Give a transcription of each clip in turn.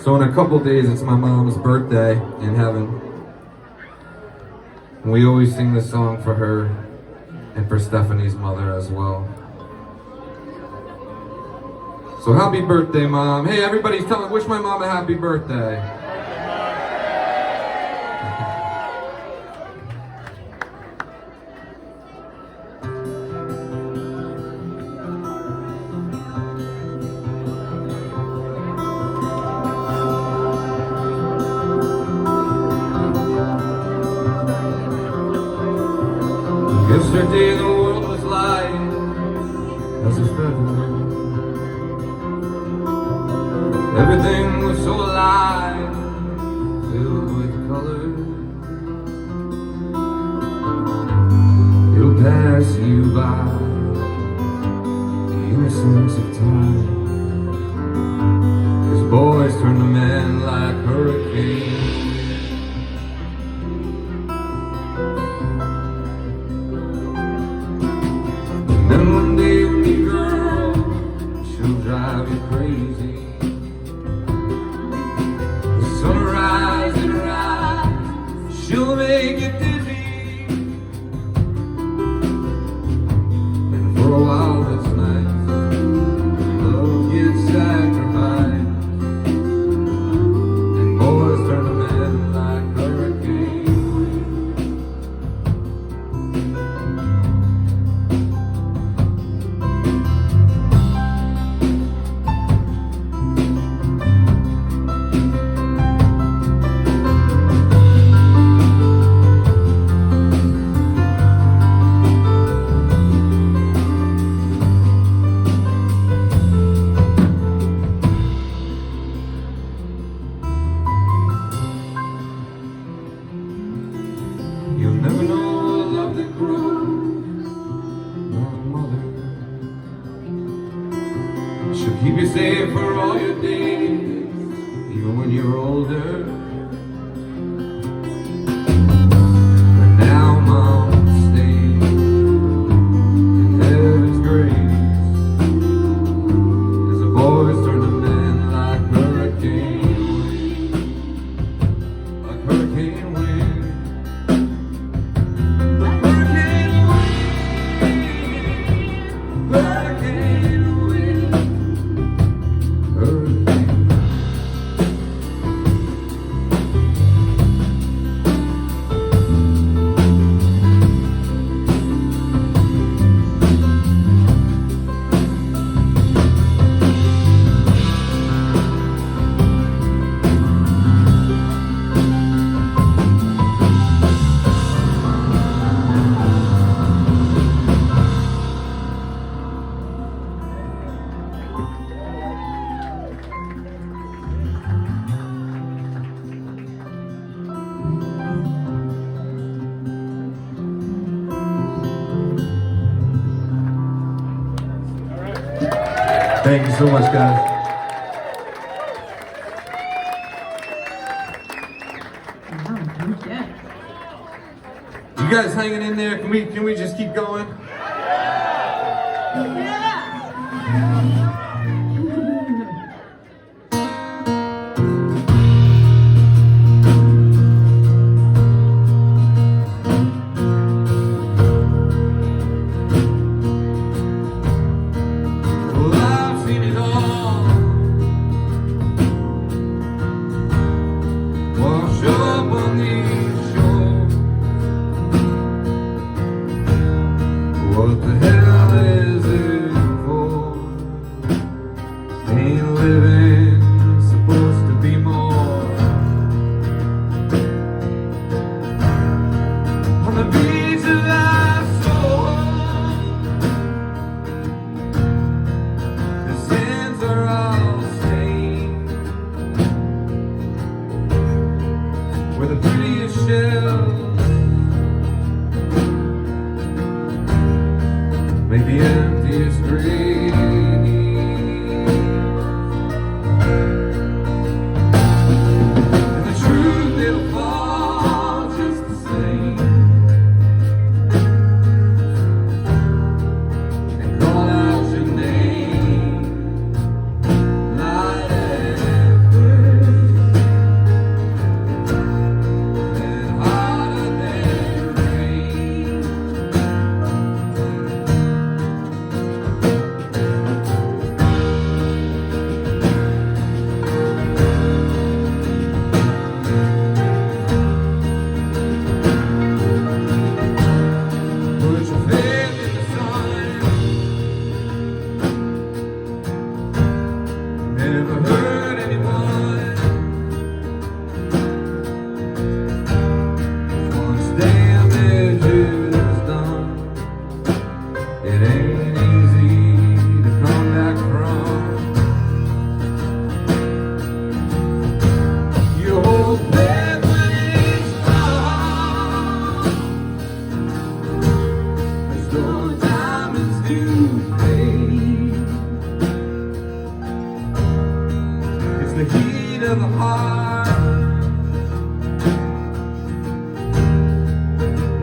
So in a couple days, it's my mom's birthday in heaven. And we always sing this song for her and for Stephanie's mother as well. So happy birthday, Mom. Hey, everybody's wish my mom a happy birthday. Yesterday the world was light as a feather. Everything was so alive, filled with color. It'll pass you by, the innocence of time. As boys turn to men like hurricanes. Then one day you'll meet a girl, she'll drive you crazy. The sunrise and rise, she'll make you dizzy. And for a while that's nice, love gets sacrificed. And boys turn to men like hurricanes. You'll never know a love that grows, nor a mother. She'll keep you safe for all your days, even when you're older. But now, Mom, stay in heaven's grace, as the boys turn to men like hurricane winds, like hurricane winds. Thank you so much, guys. You guys hanging in there? Can we just keep going? What the hell is it for? in the heart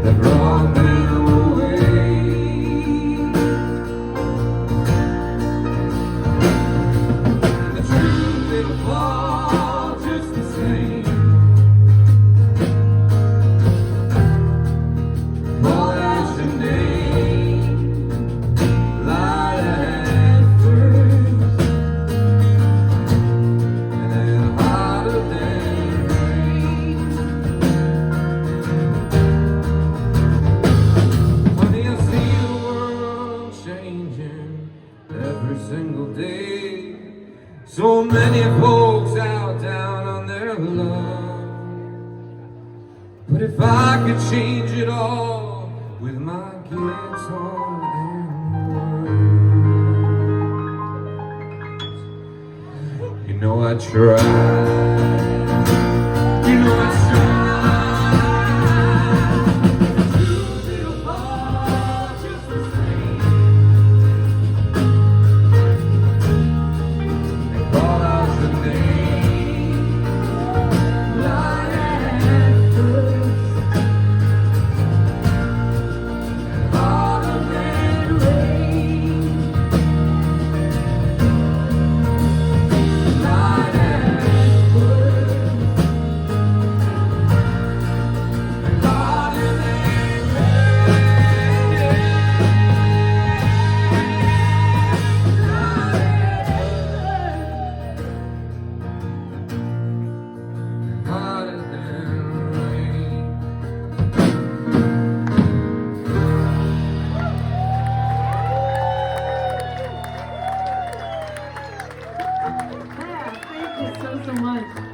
that brought them away. And the truth it'll fall just the same. Call out your name, light at first, and then harder than rain. Honey, I see the world changing every single day. So many folks out down on their luck. But if I could change it all with my guitar and words, you know I tried. You know I tried. Truth it'll fall just the same. They call out your name, light at first, and harder than rain. Light at first, and harder than rain. Harder than rain. Yeah, thank you so much.